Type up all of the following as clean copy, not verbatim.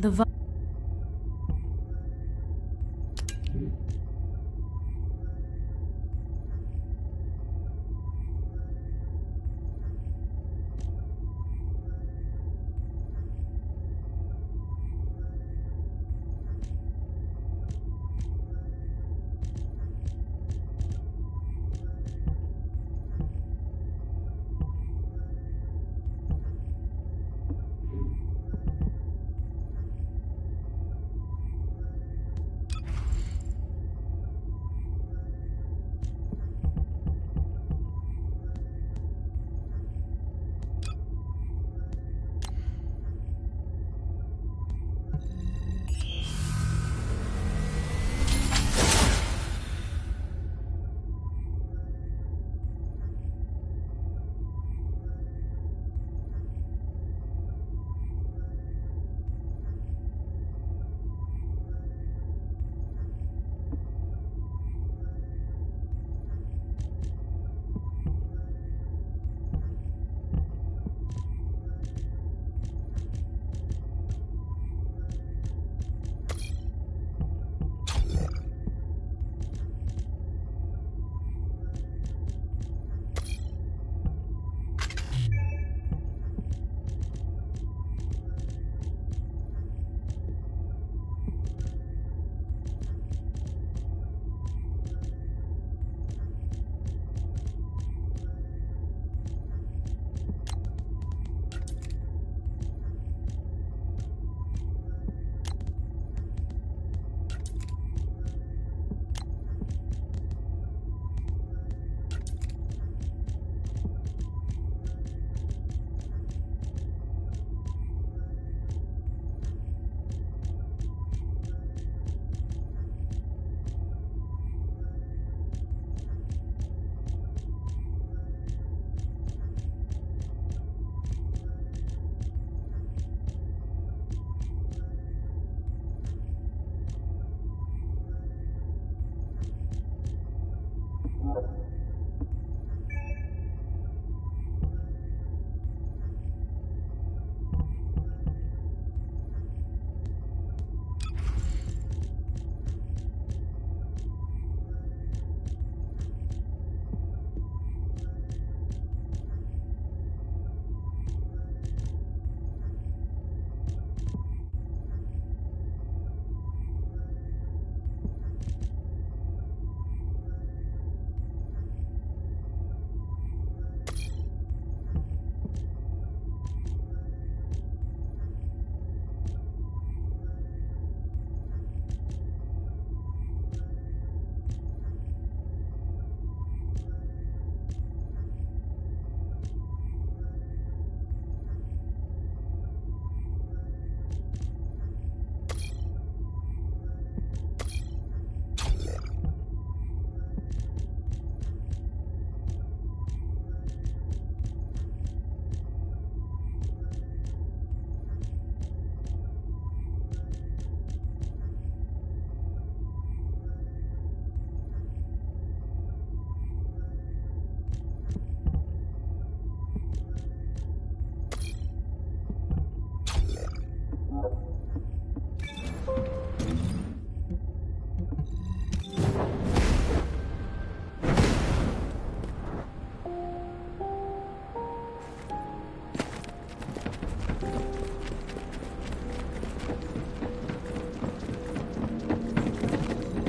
The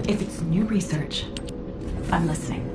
If it's new research, I'm listening.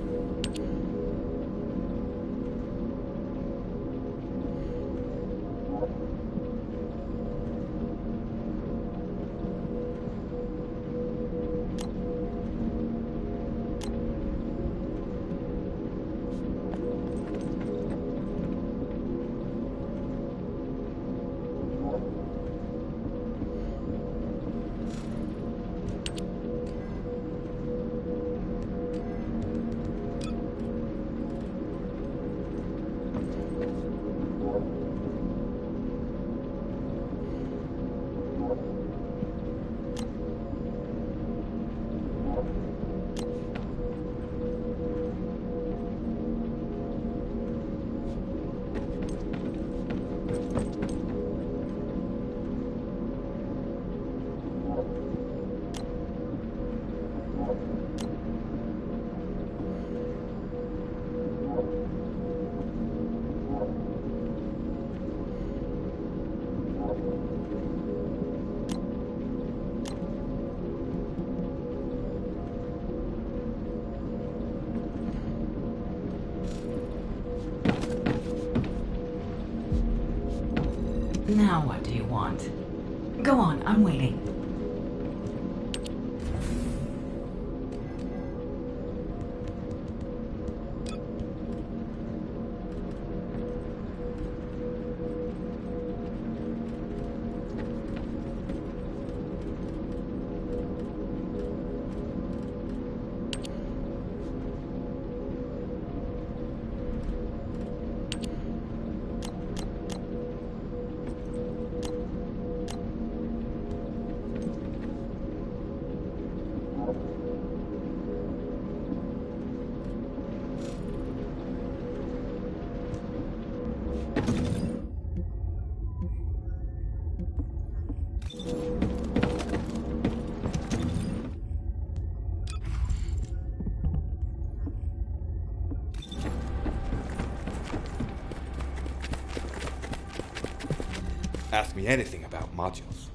Now what do you want? Go on, I'm waiting. Ask me anything about modules.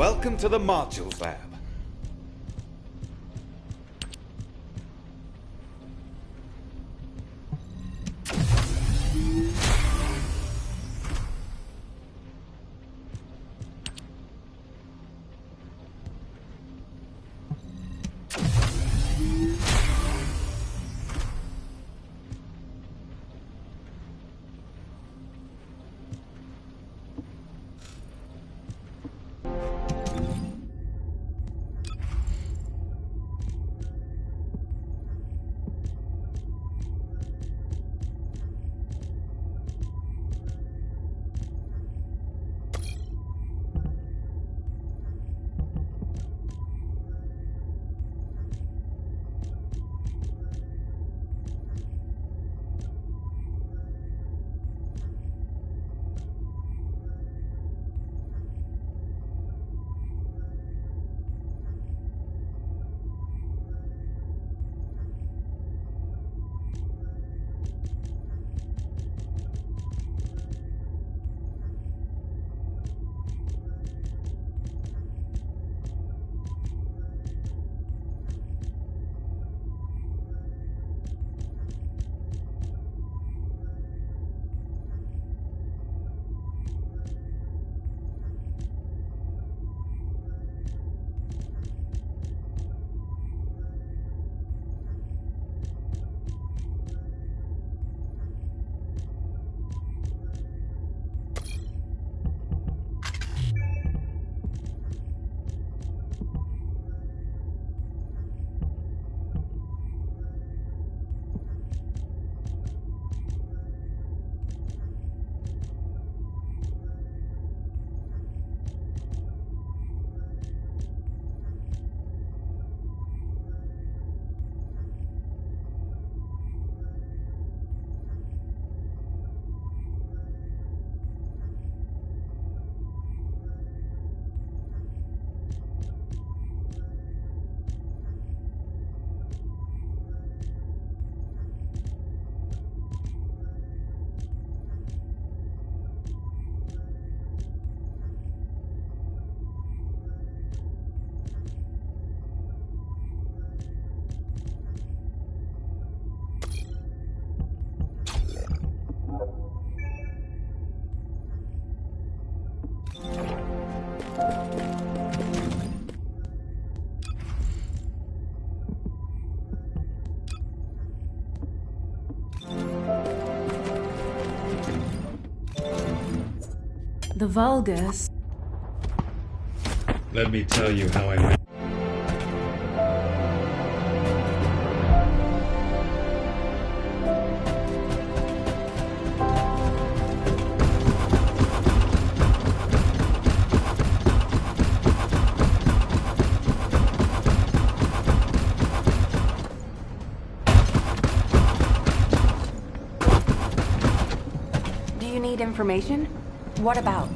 Welcome to the Modules Lab. The Vulgus. Let me tell you how I met. Do you need information? What about?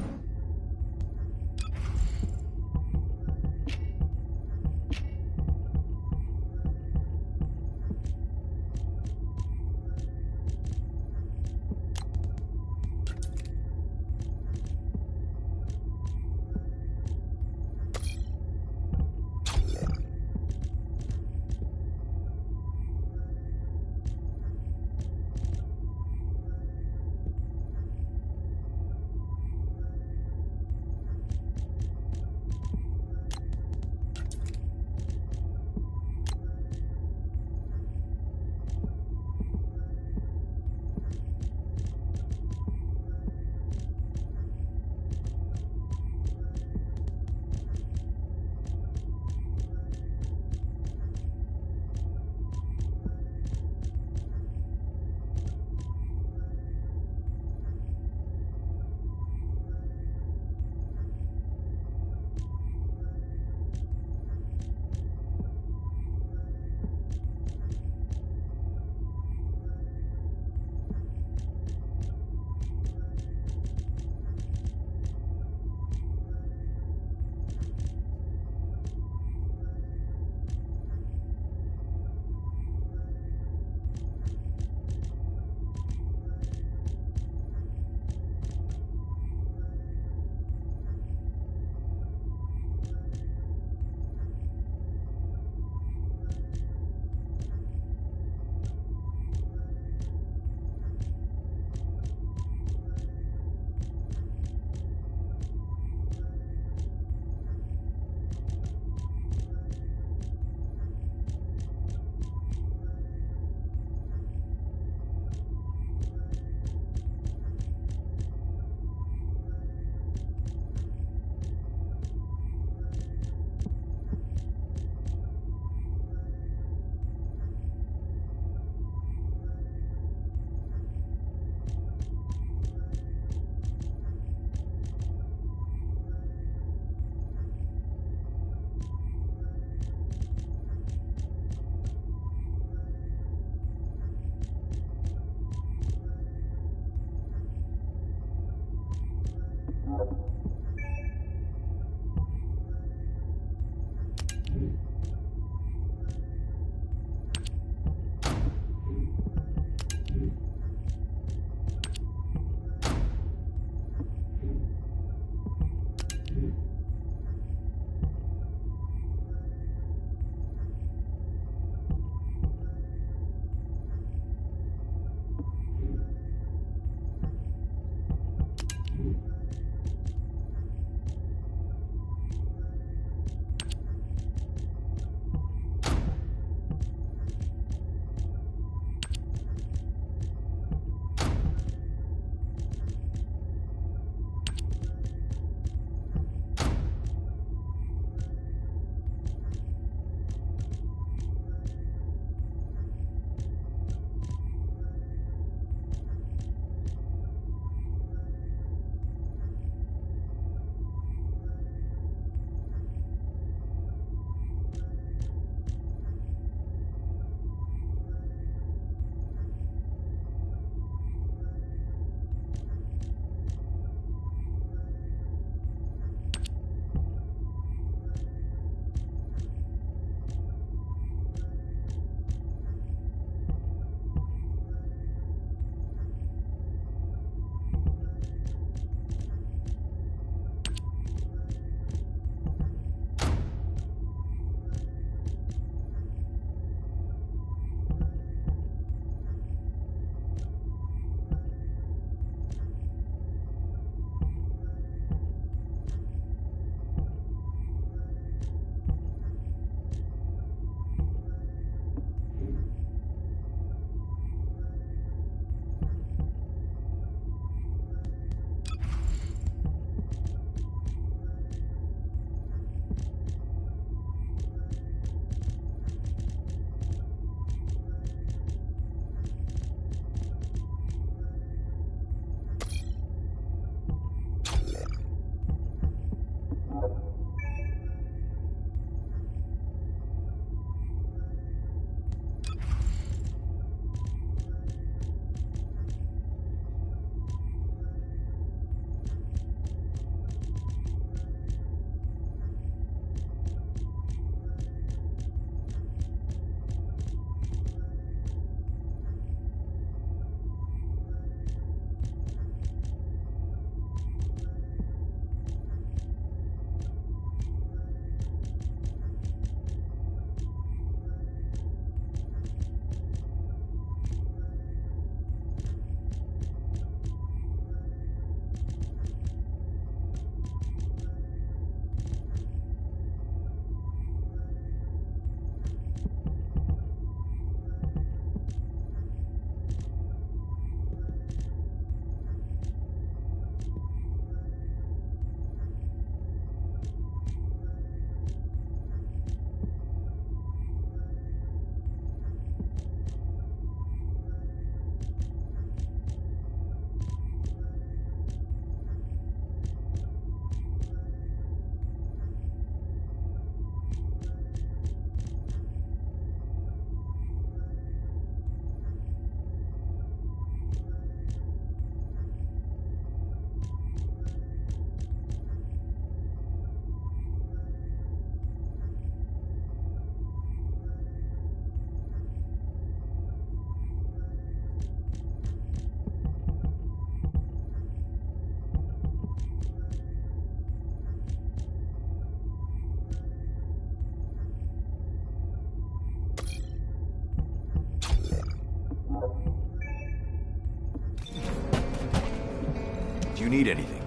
you need anything.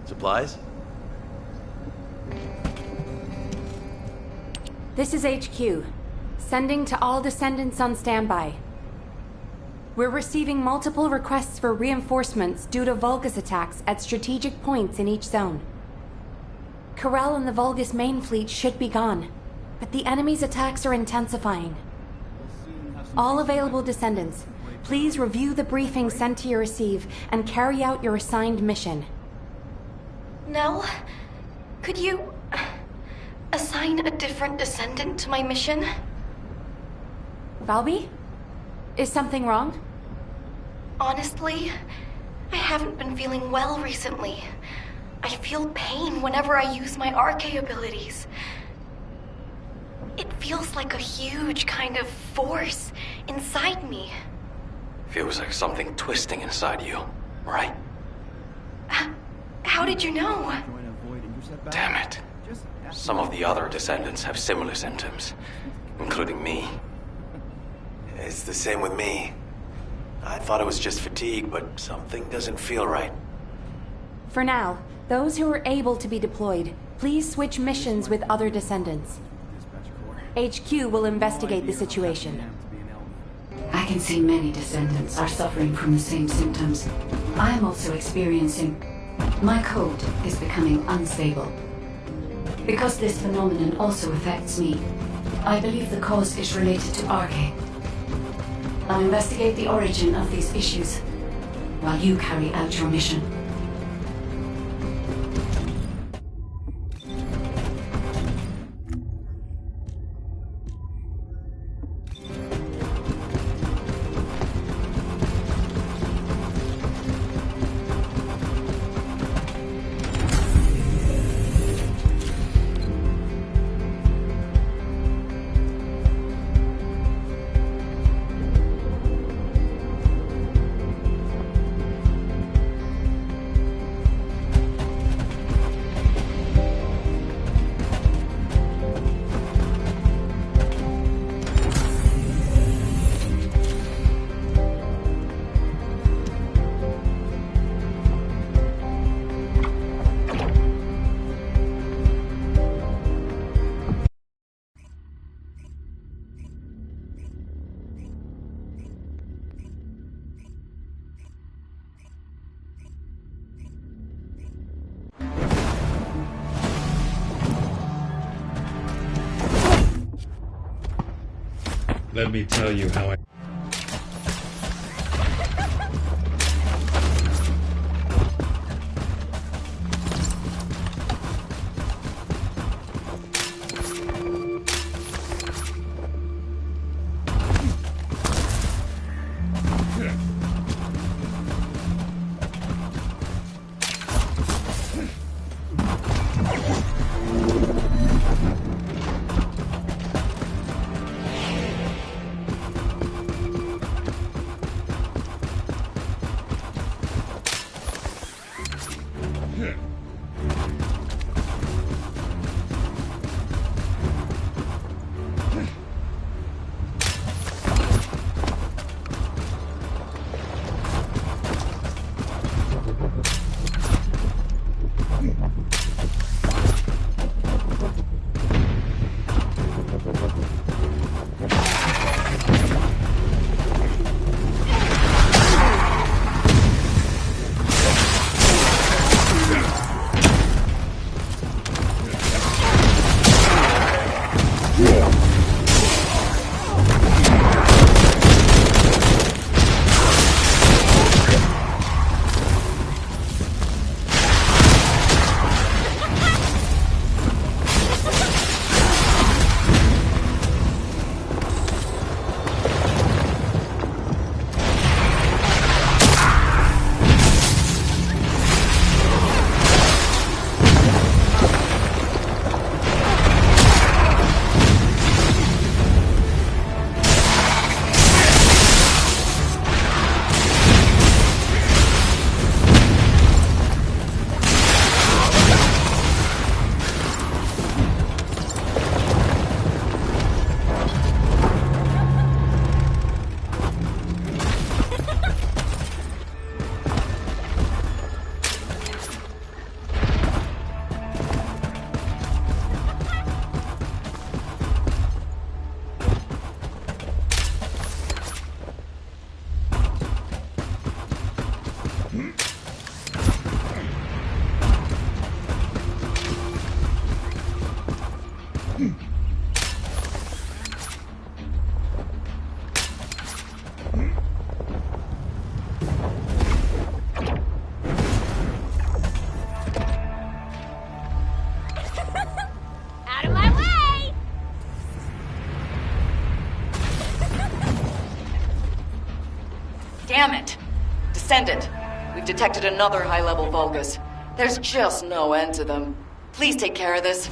Supplies? This is HQ. Sending to all Descendants on standby. We're receiving multiple requests for reinforcements due to Vulgus attacks at strategic points in each zone. Corel and the Vulgus main fleet should be gone, but the enemy's attacks are intensifying. All available Descendants, please review the briefing sent to your receive and carry out your assigned mission. Nell, could you assign a different Descendant to my mission? Valby? Is something wrong? Honestly, I haven't been feeling well recently. I feel pain whenever I use my RK abilities. It feels like a huge kind of force inside me. Feels like something twisting inside you, right? How did you know? Damn it. Some of the other Descendants have similar symptoms, including me. It's the same with me. I thought it was just fatigue, but something doesn't feel right. For now, those who are able to be deployed, please switch missions with other Descendants. HQ will investigate the situation. I can see many Descendants are suffering from the same symptoms. I am also experiencing... My code is becoming unstable. Because this phenomenon also affects me, I believe the cause is related to RK. I'll investigate the origin of these issues, while you carry out your mission. Let me tell you how I... Damn it! Descendant, we've detected another high-level Vulgus. There's just no end to them. Please take care of this.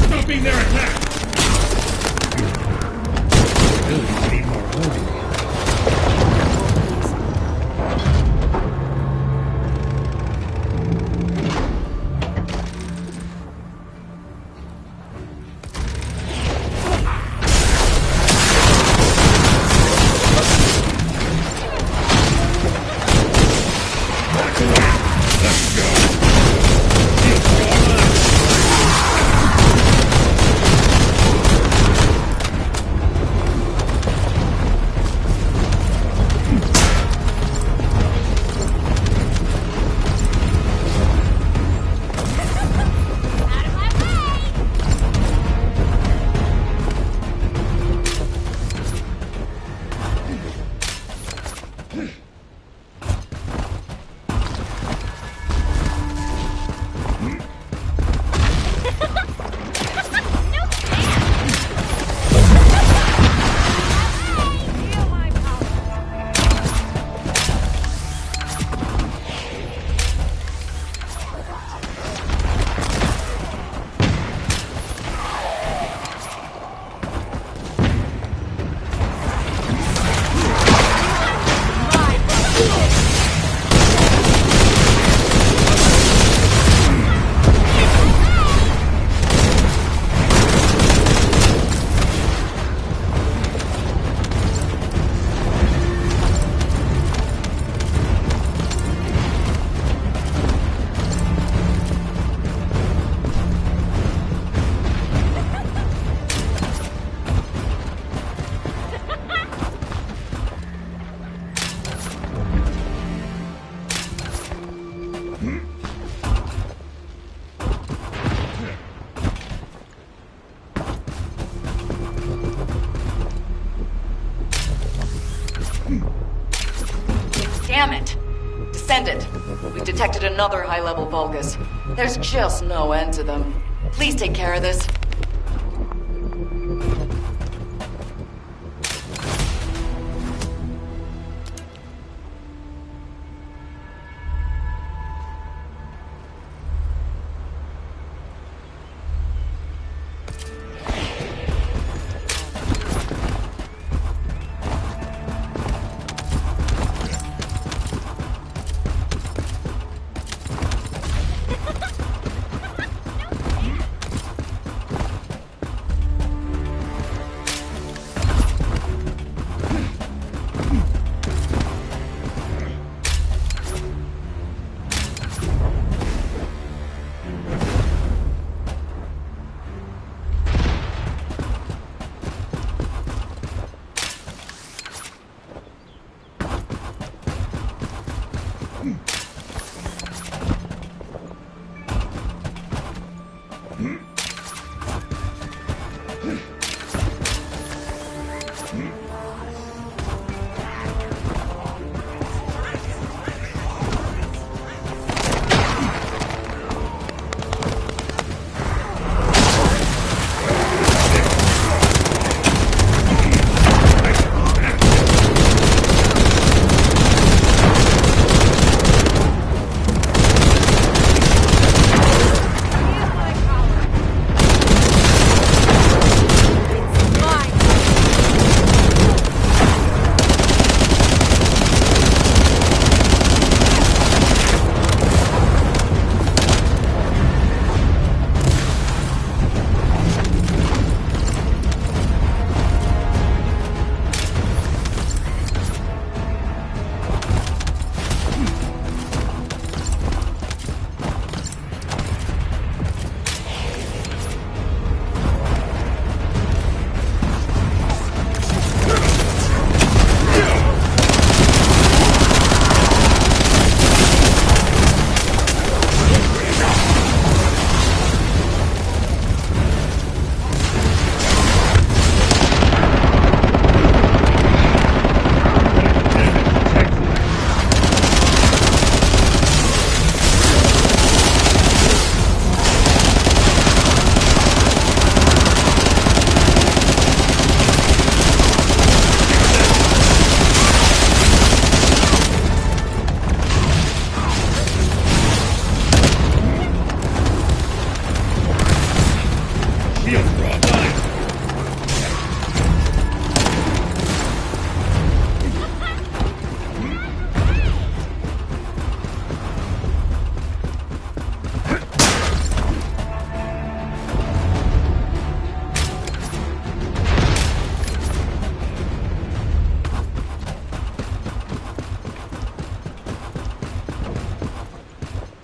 Stopping their attack! Abilities need more holding. Damn it! Descendant, we've detected another high-level Vulgus. There's just no end to them. Please take care of this.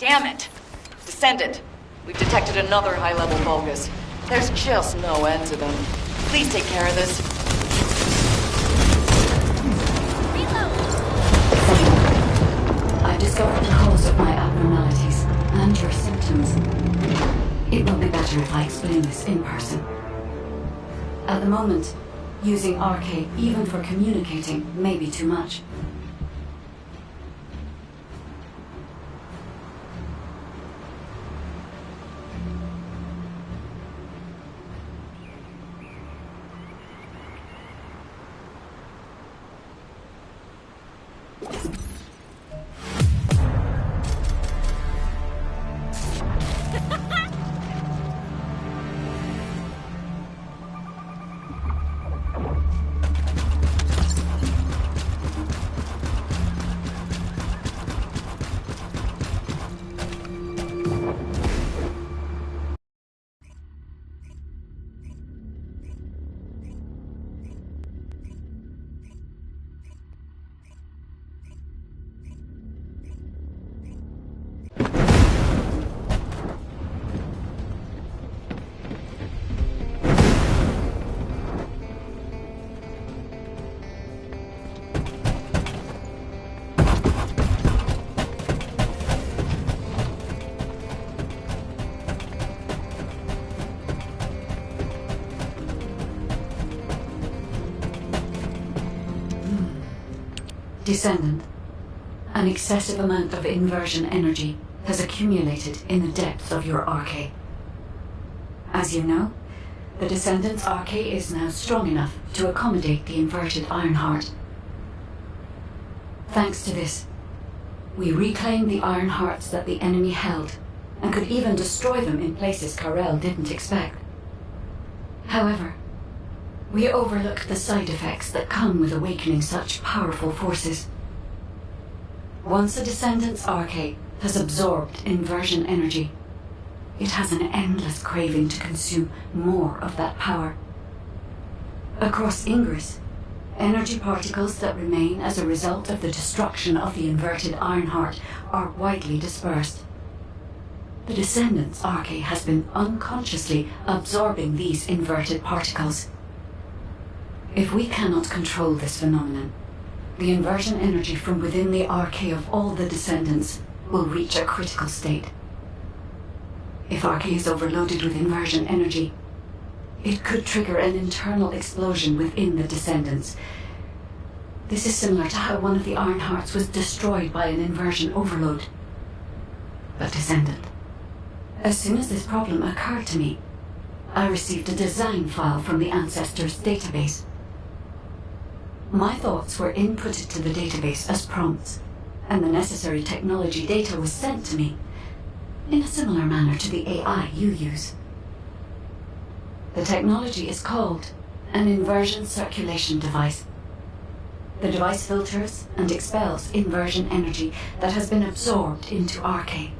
Damn it! Descendant, we've detected another high-level Vulgus. There's just no end to them. Please take care of this. I've discovered the cause of my abnormalities and your symptoms. It will be better if I explain this in person. At the moment, using RK even for communicating may be too much. Descendant, an excessive amount of inversion energy has accumulated in the depths of your RK. As you know, the Descendant's RK is now strong enough to accommodate the inverted Ironheart. Thanks to this, we reclaimed the Ironhearts that the enemy held, and could even destroy them in places Karel didn't expect. However, we overlooked the side effects that come with awakening such powerful forces. Once a Descendant's RK has absorbed inversion energy, it has an endless craving to consume more of that power. Across Ingress, energy particles that remain as a result of the destruction of the inverted Ironheart are widely dispersed. The Descendant's RK has been unconsciously absorbing these inverted particles. If we cannot control this phenomenon, the inversion energy from within the RK of all the Descendants will reach a critical state. If RK is overloaded with inversion energy, it could trigger an internal explosion within the Descendants. This is similar to how one of the Ironhearts was destroyed by an inversion overload. But Descendant, as soon as this problem occurred to me, I received a design file from the Ancestors database. My thoughts were inputted to the database as prompts, and the necessary technology data was sent to me, in a similar manner to the AI you use. The technology is called an inversion circulation device. The device filters and expels inversion energy that has been absorbed into RK.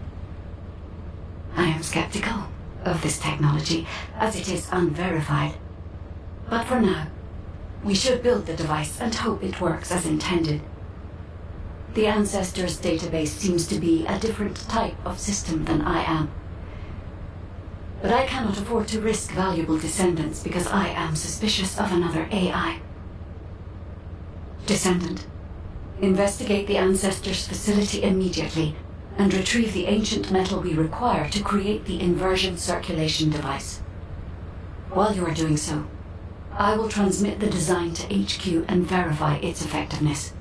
I am skeptical of this technology, as it is unverified. But for now, we should build the device and hope it works as intended. The Ancestors database seems to be a different type of system than I am. But I cannot afford to risk valuable Descendants because I am suspicious of another AI. Descendant, investigate the Ancestors facility immediately and retrieve the ancient metal we require to create the inversion circulation device. While you are doing so, I will transmit the design to HQ and verify its effectiveness.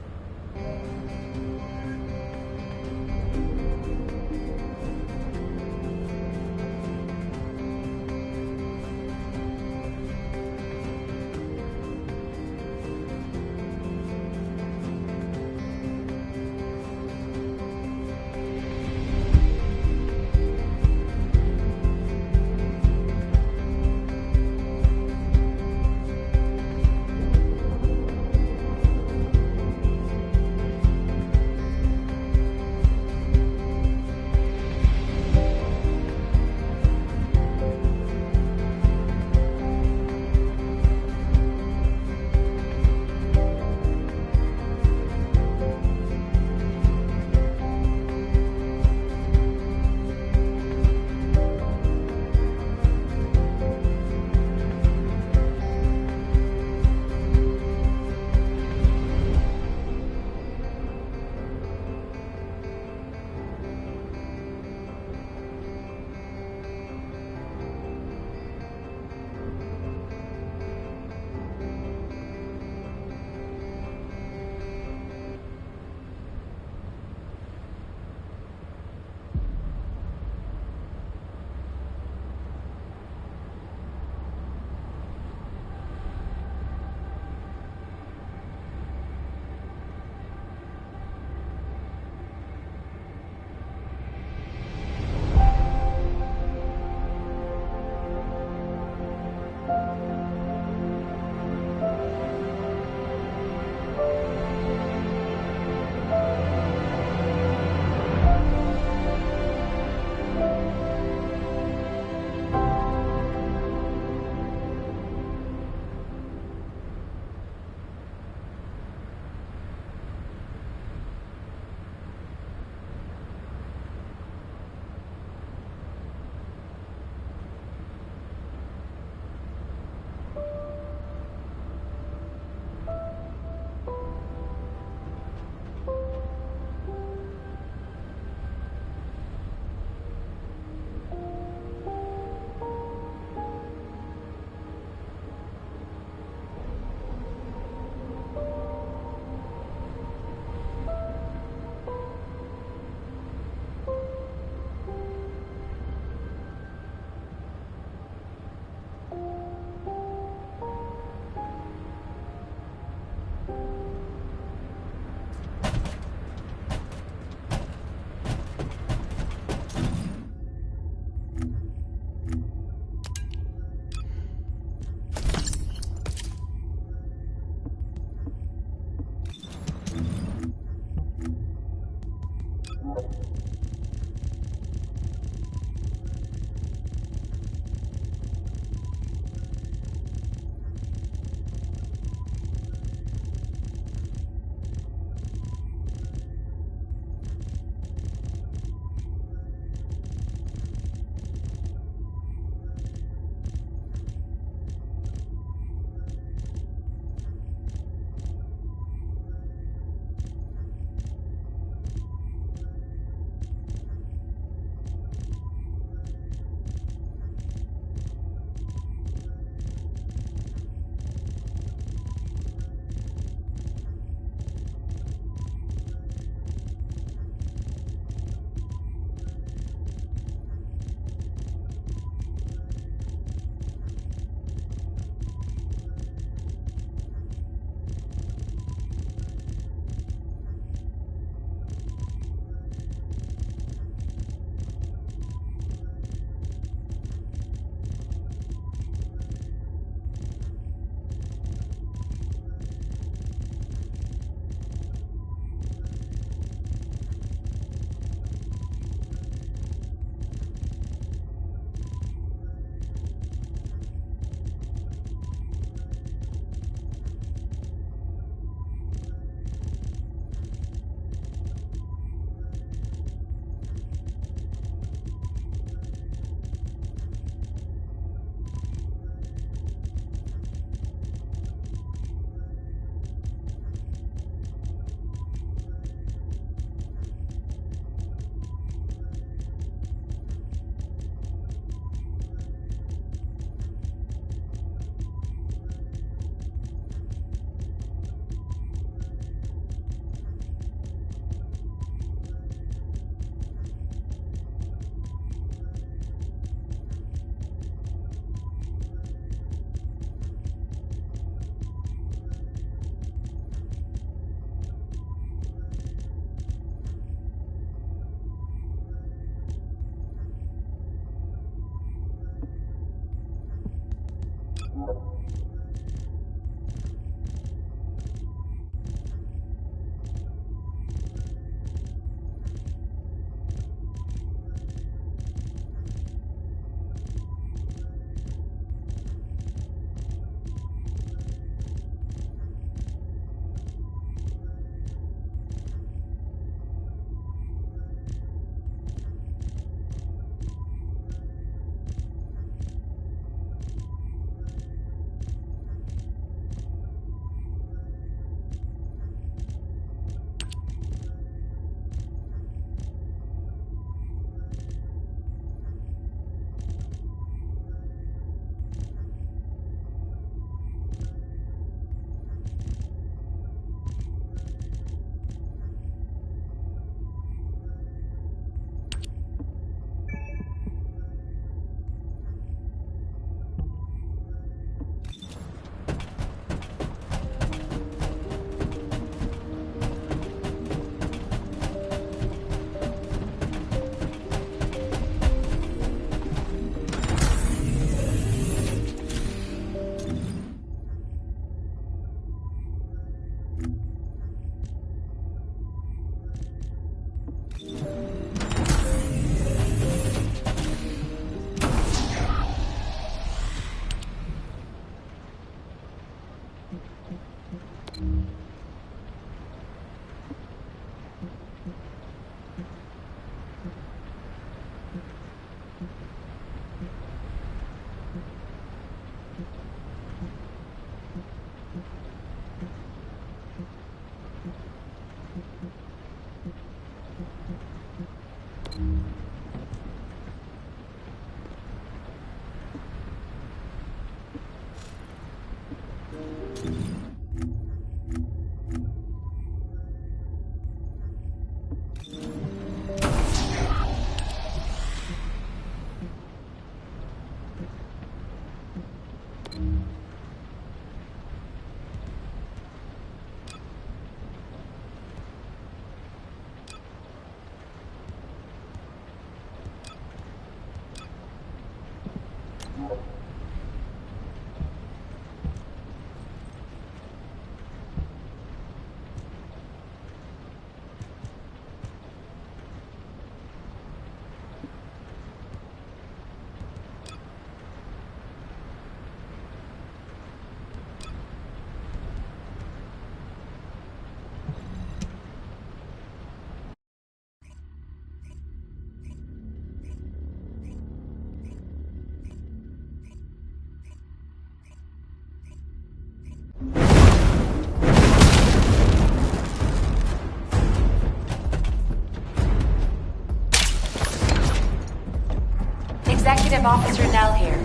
Executive Officer Nell here.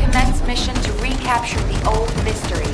Commence mission to recapture the old mystery.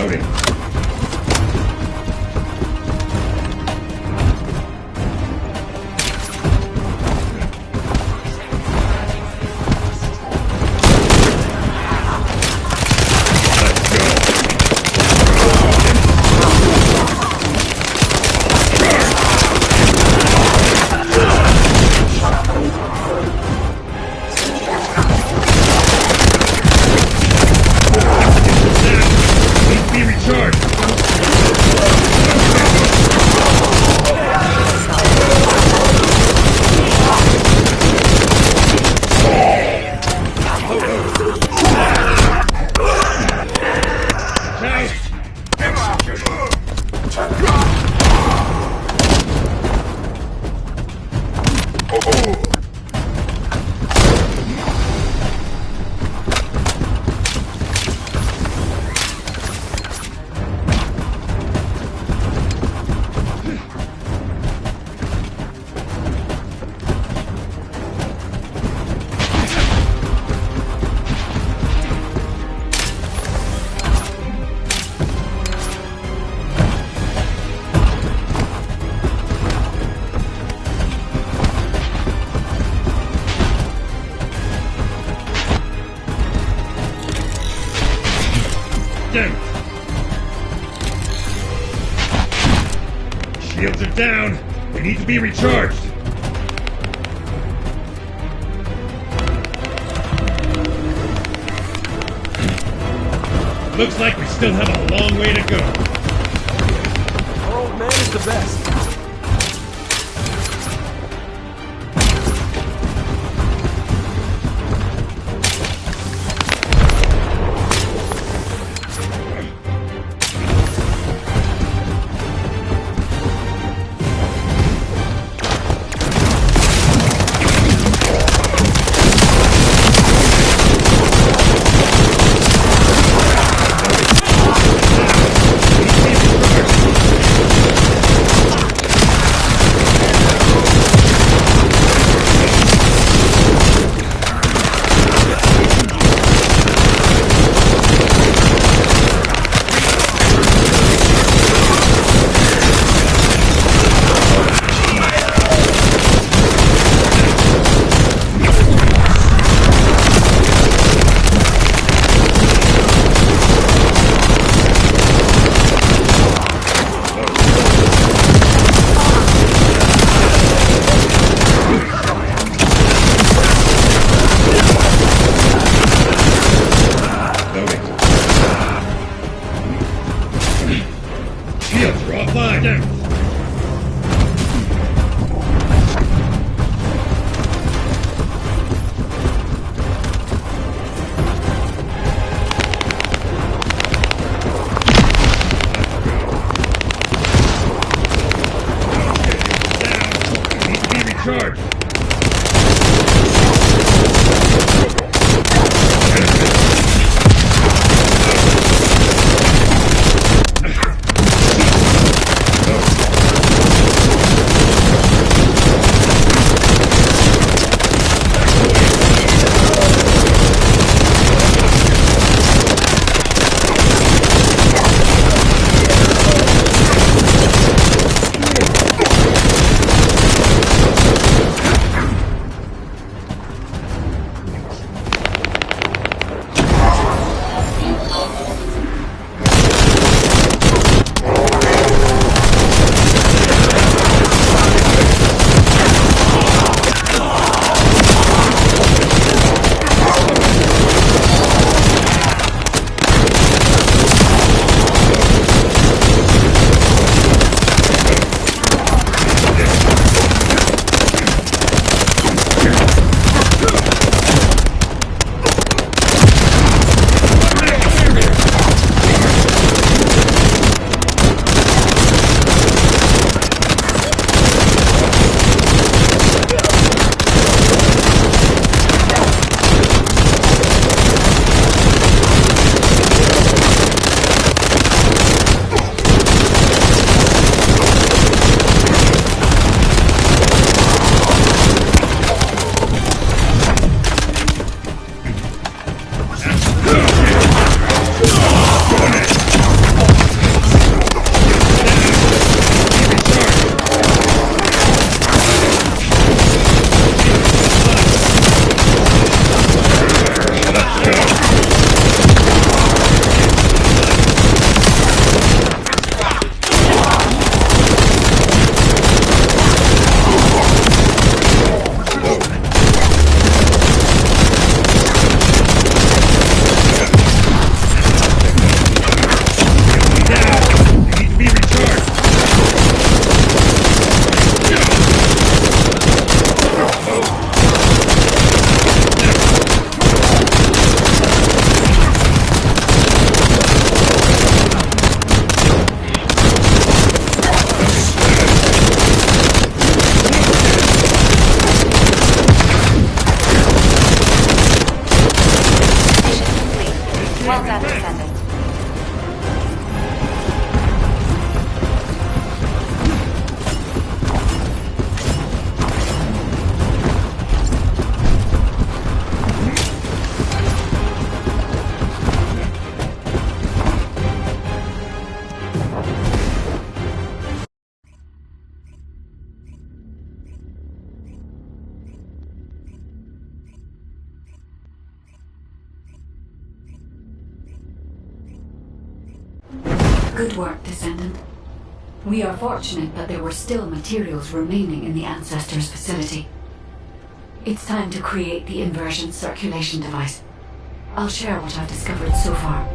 Loading. Be recharged. Damn it. Shields are down. They need to be recharged. Looks like we still have a long way to go. Our old man is the best. Shields are offline. Down. Need to be recharged. Oh. Good work, Descendant. We are fortunate that there were still materials remaining in the Ancestors' facility. It's time to create the inversion circulation device. I'll share what I've discovered so far.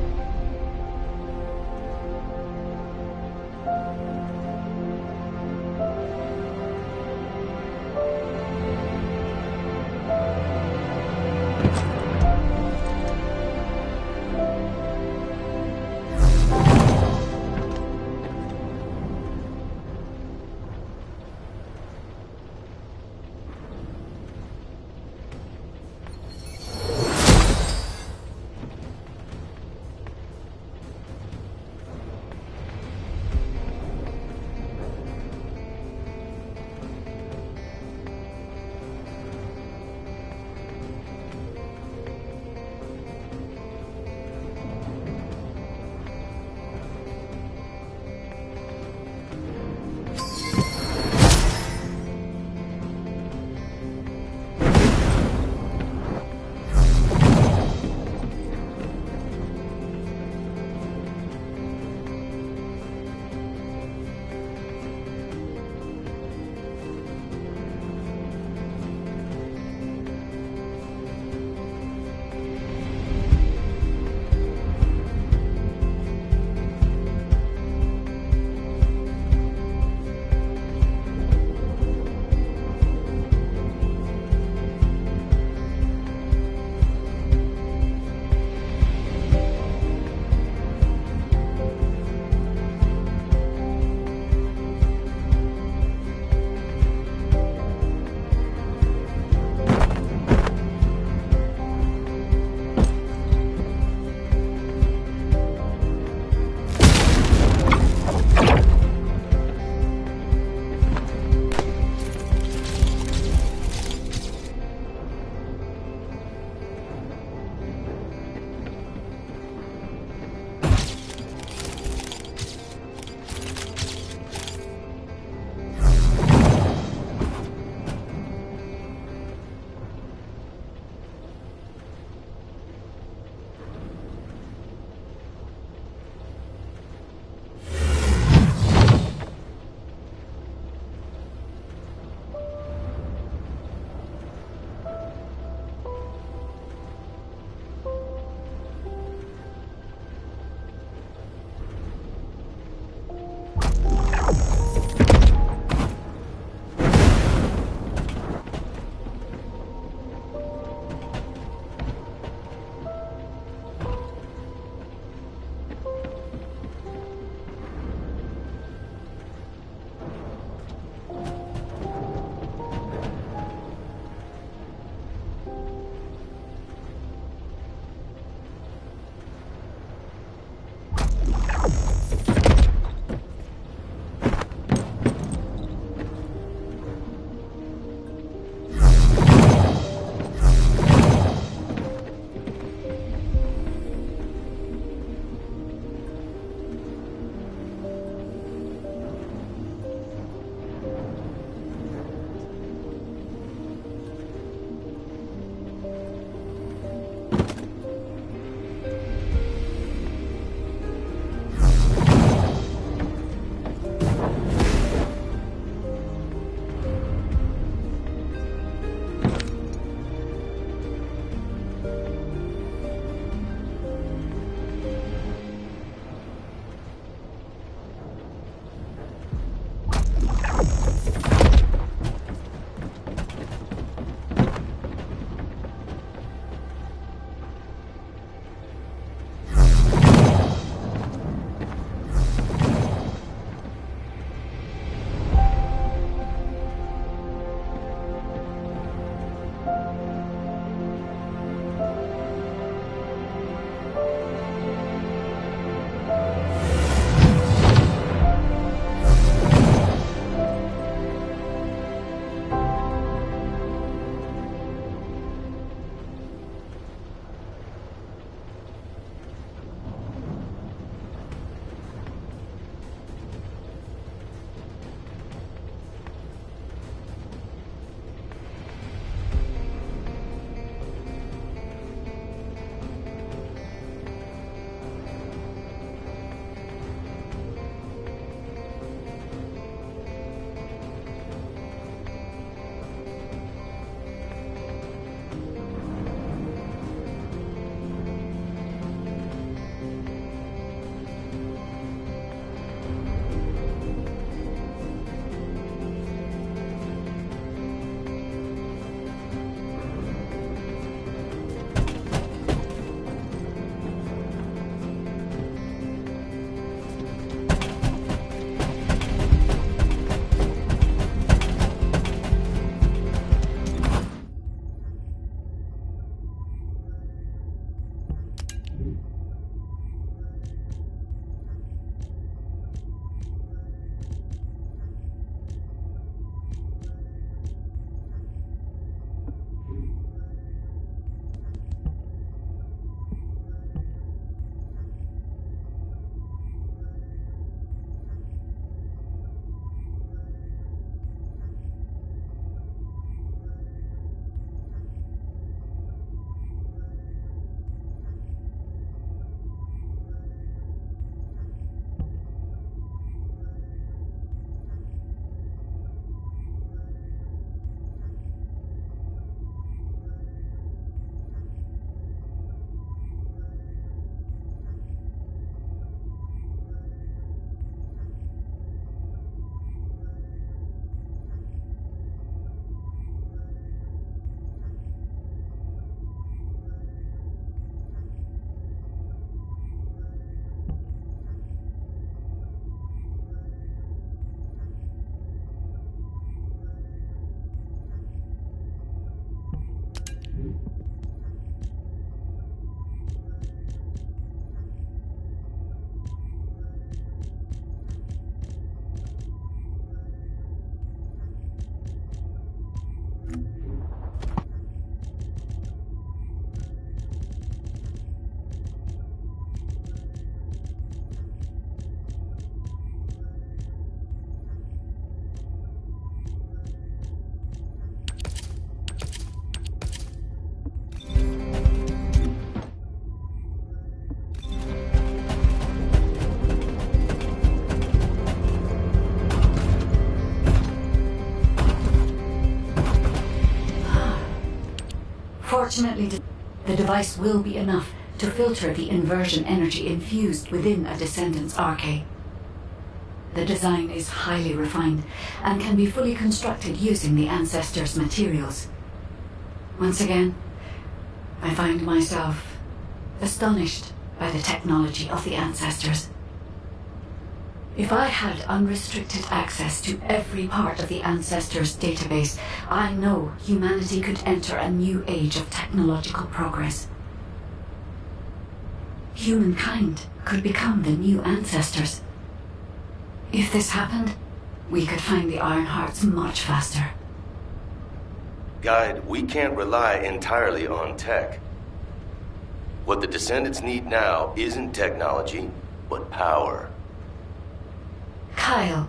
Fortunately, the device will be enough to filter the inversion energy infused within a Descendant's arcade. The design is highly refined and can be fully constructed using the Ancestors' materials. Once again, I find myself astonished by the technology of the Ancestors. If I had unrestricted access to every part of the Ancestors' database, I know humanity could enter a new age of technological progress. Humankind could become the new Ancestors. If this happened, we could find the Iron Hearts much faster. Guide, we can't rely entirely on tech. What the Descendants need now isn't technology, but power. Kyle.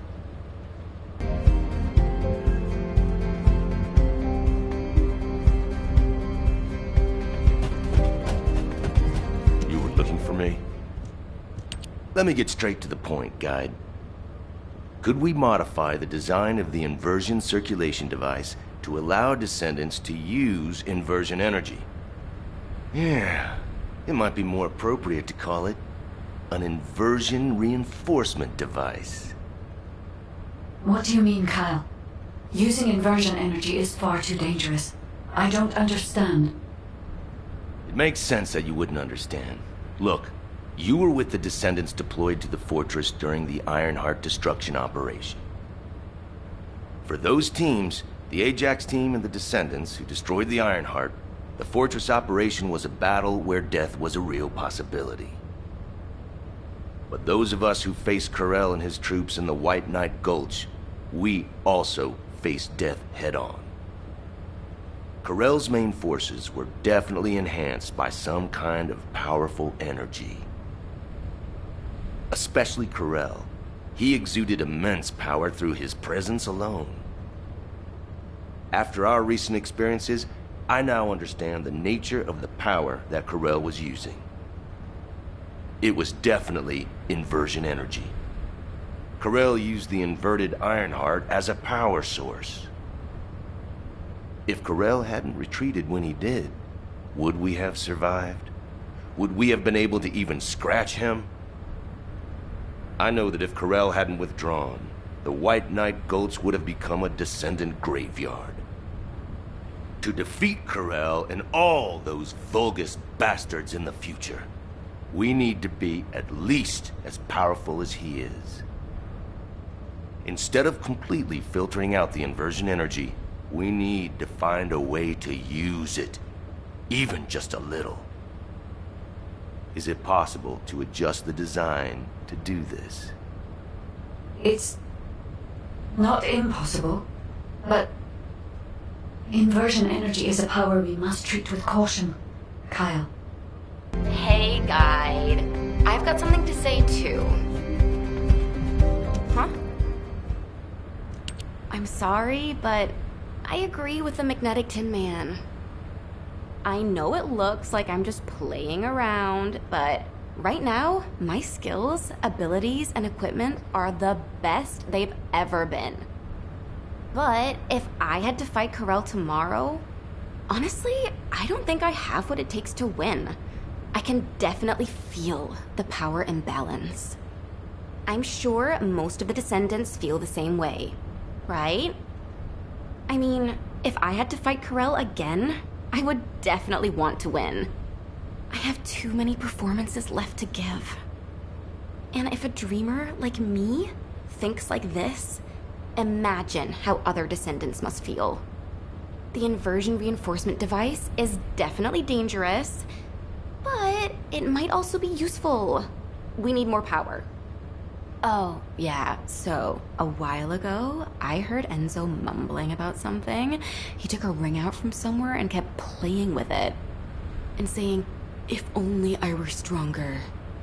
You were looking for me? Let me get straight to the point, Guide. Could we modify the design of the inversion circulation device to allow Descendants to use inversion energy? Yeah, it might be more appropriate to call it an inversion reinforcement device. What do you mean, Kyle? Using inversion energy is far too dangerous. I don't understand. It makes sense that you wouldn't understand. Look, you were with the Descendants deployed to the fortress during the Ironheart destruction operation. For those teams, the Ajax team and the Descendants who destroyed the Ironheart, the fortress operation was a battle where death was a real possibility. But those of us who faced Corell and his troops in the White Knight Gulch, we also faced death head-on. Corell's main forces were definitely enhanced by some kind of powerful energy. Especially Corell. He exuded immense power through his presence alone. After our recent experiences, I now understand the nature of the power that Corell was using. It was definitely inversion energy. Corell used the inverted Ironheart as a power source. If Corell hadn't retreated when he did, would we have survived? Would we have been able to even scratch him? I know that if Corell hadn't withdrawn, the White Knight Gulch would have become a Descendant graveyard. To defeat Corell and all those Vulgus bastards in the future, we need to be at least as powerful as he is. Instead of completely filtering out the inversion energy, we need to find a way to use it, even just a little. Is it possible to adjust the design to do this? It's not impossible, but inversion energy is a power we must treat with caution, Kyle. Hey, Guide. I've got something to say, too. Huh? I'm sorry, but I agree with the Magnetic Tin Man. I know it looks like I'm just playing around, but right now, my skills, abilities, and equipment are the best they've ever been. But if I had to fight Corell tomorrow, honestly, I don't think I have what it takes to win. I can definitely feel the power imbalance. I'm sure most of the Descendants feel the same way, right? I mean, if I had to fight Corell again, I would definitely want to win. I have too many performances left to give. And if a dreamer like me thinks like this, imagine how other Descendants must feel. The inversion reinforcement device is definitely dangerous, but it might also be useful. We need more power. Oh, yeah, so a while ago, I heard Enzo mumbling about something. He took a ring out from somewhere and kept playing with it. And saying, "If only I were stronger.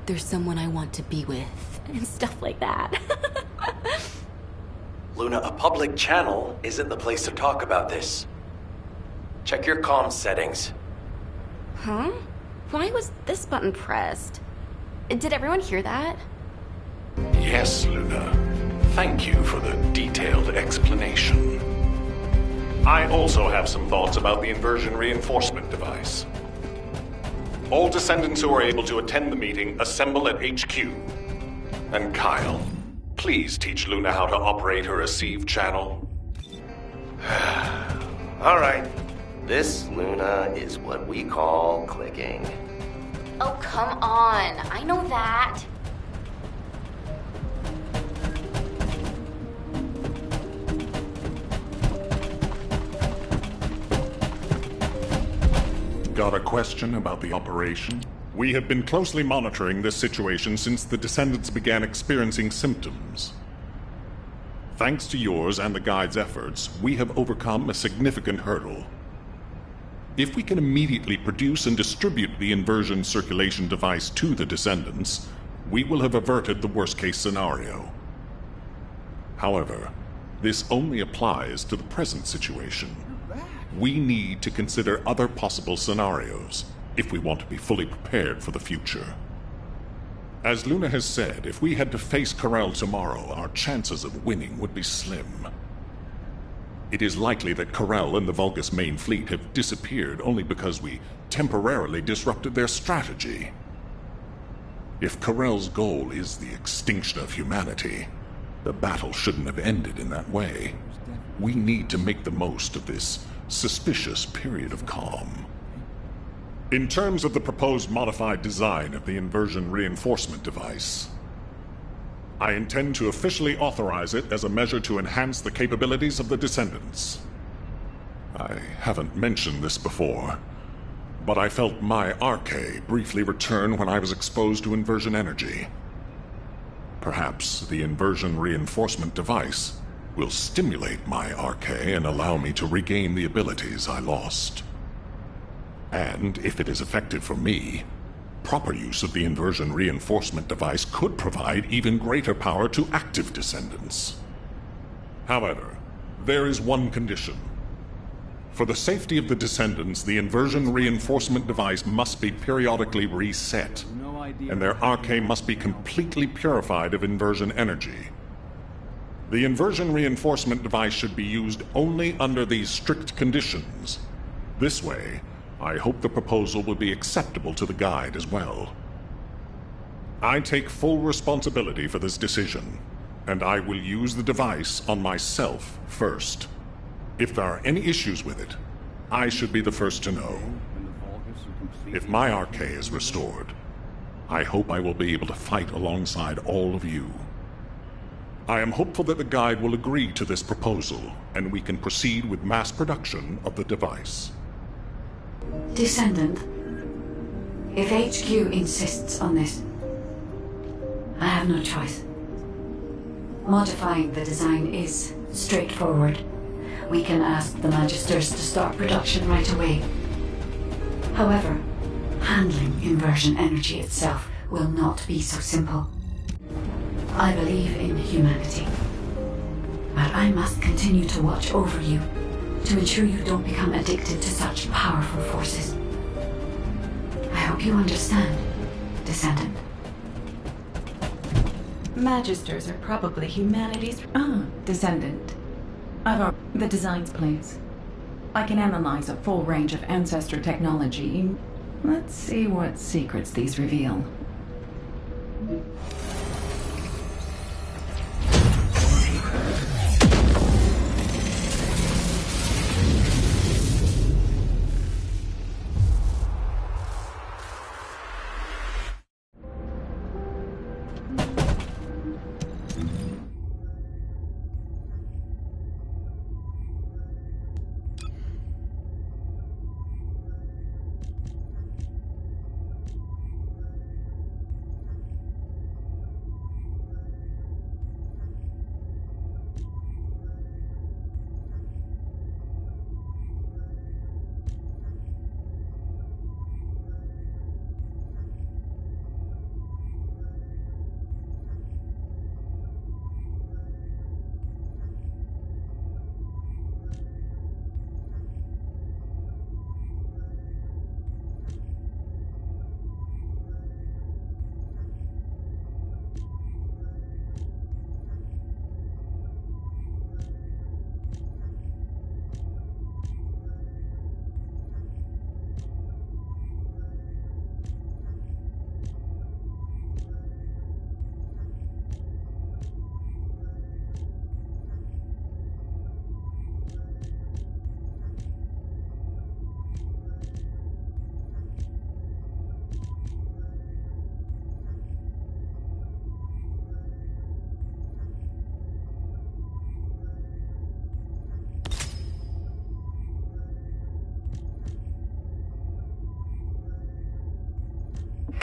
There's someone I want to be with." And stuff like that. Luna, a public channel isn't the place to talk about this. Check your comms settings. Huh? Why was this button pressed? Did everyone hear that? Yes, Luna. Thank you for the detailed explanation. I also have some thoughts about the inversion reinforcement device. All Descendants who are able to attend the meeting assemble at HQ. And Kyle, please teach Luna how to operate her receive channel. All right. This, Luna, is what we call clicking. Oh, come on. I know that. Got a question about the operation? We have been closely monitoring this situation since the Descendants began experiencing symptoms. Thanks to yours and the Guide's efforts, we have overcome a significant hurdle. If we can immediately produce and distribute the inversion circulation device to the Descendants, we will have averted the worst-case scenario. However, this only applies to the present situation. We need to consider other possible scenarios if we want to be fully prepared for the future. As Luna has said, if we had to face Corel tomorrow, our chances of winning would be slim. It is likely that Corel and the Vulgus main fleet have disappeared only because we temporarily disrupted their strategy. If Corel's goal is the extinction of humanity, the battle shouldn't have ended in that way. We need to make the most of this suspicious period of calm. In terms of the proposed modified design of the inversion reinforcement device, I intend to officially authorize it as a measure to enhance the capabilities of the Descendants. I haven't mentioned this before, but I felt my RK briefly return when I was exposed to inversion energy. Perhaps the inversion reinforcement device will stimulate my RK and allow me to regain the abilities I lost. And if it is effective for me, proper use of the inversion reinforcement device could provide even greater power to active Descendants. However, there is one condition. For the safety of the Descendants, the inversion reinforcement device must be periodically reset, and their RK must be completely purified of inversion energy. The inversion reinforcement device should be used only under these strict conditions. This way, I hope the proposal will be acceptable to the Guide as well. I take full responsibility for this decision, and I will use the device on myself first. If there are any issues with it, I should be the first to know. If my RK is restored, I hope I will be able to fight alongside all of you. I am hopeful that the Guide will agree to this proposal, and we can proceed with mass production of the device. Descendant, if HQ insists on this, I have no choice. Modifying the design is straightforward. We can ask the Magisters to start production right away. However, handling inversion energy itself will not be so simple. I believe in humanity, but I must continue to watch over you to ensure you don't become addicted to such powerful forces. I hope you understand, Descendant. Magisters are probably humanity's... Descendant. The designs, please. I can analyze a full range of ancestor technology. Let's see what secrets these reveal.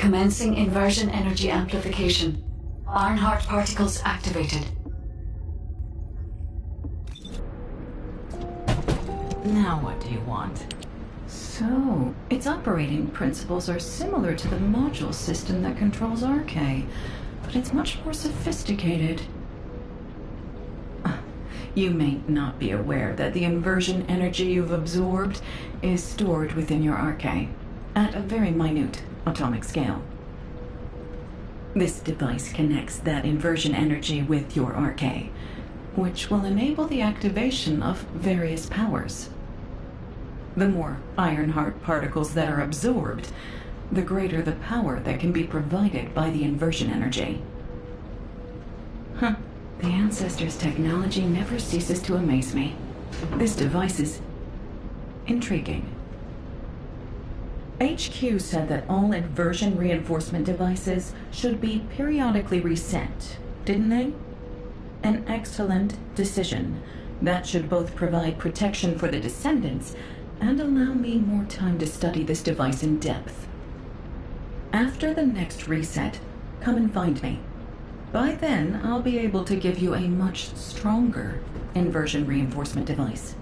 Commencing inversion energy amplification. Ironheart particles activated. Now what do you want? So, its operating principles are similar to the module system that controls RK, but it's much more sophisticated. You may not be aware that the inversion energy you've absorbed is stored within your RK, at a very minute atomic scale. This device connects that inversion energy with your RK, which will enable the activation of various powers. The more Ironheart particles that are absorbed, the greater the power that can be provided by the inversion energy. The Ancestors' technology never ceases to amaze me. This device is intriguing. HQ said that all inversion reinforcement devices should be periodically reset, didn't they? An excellent decision. That should both provide protection for the Descendants and allow me more time to study this device in depth. After the next reset, come and find me. By then, I'll be able to give you a much stronger inversion reinforcement device.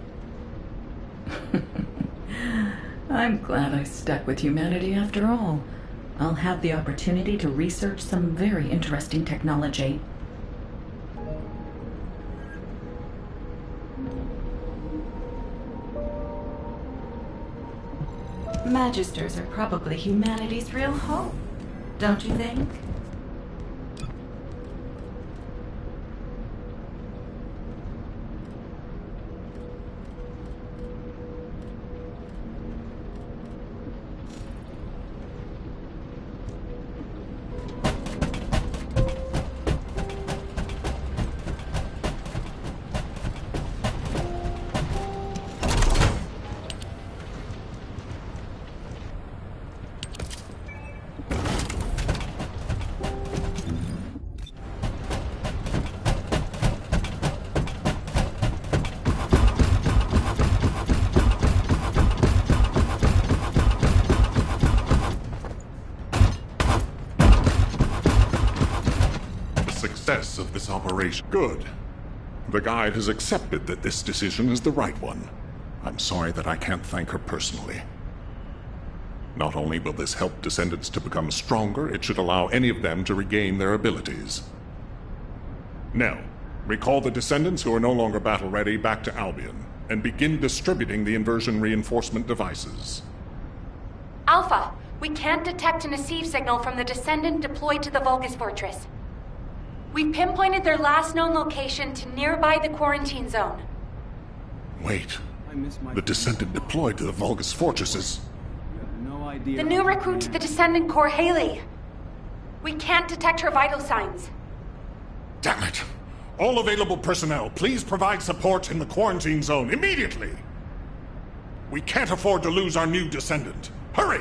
I'm glad I stuck with humanity after all. I'll have the opportunity to research some very interesting technology. Magisters are probably humanity's real hope, don't you think? Of this operation. Good. The Guide has accepted that this decision is the right one. I'm sorry that I can't thank her personally. Not only will this help Descendants to become stronger, it should allow any of them to regain their abilities. Now, recall the Descendants who are no longer battle-ready back to Albion, and begin distributing the inversion reinforcement devices. Alpha, we can't detect an Nasiv signal from the Descendant deployed to the Vulgus Fortress. We pinpointed their last known location to nearby the quarantine zone. Wait. The Descendant deployed to the Vulgus Fortresses. The new recruit to the Descendant Corps, Haley. We can't detect her vital signs. Damn it. All available personnel, please provide support in the quarantine zone immediately. We can't afford to lose our new Descendant. Hurry!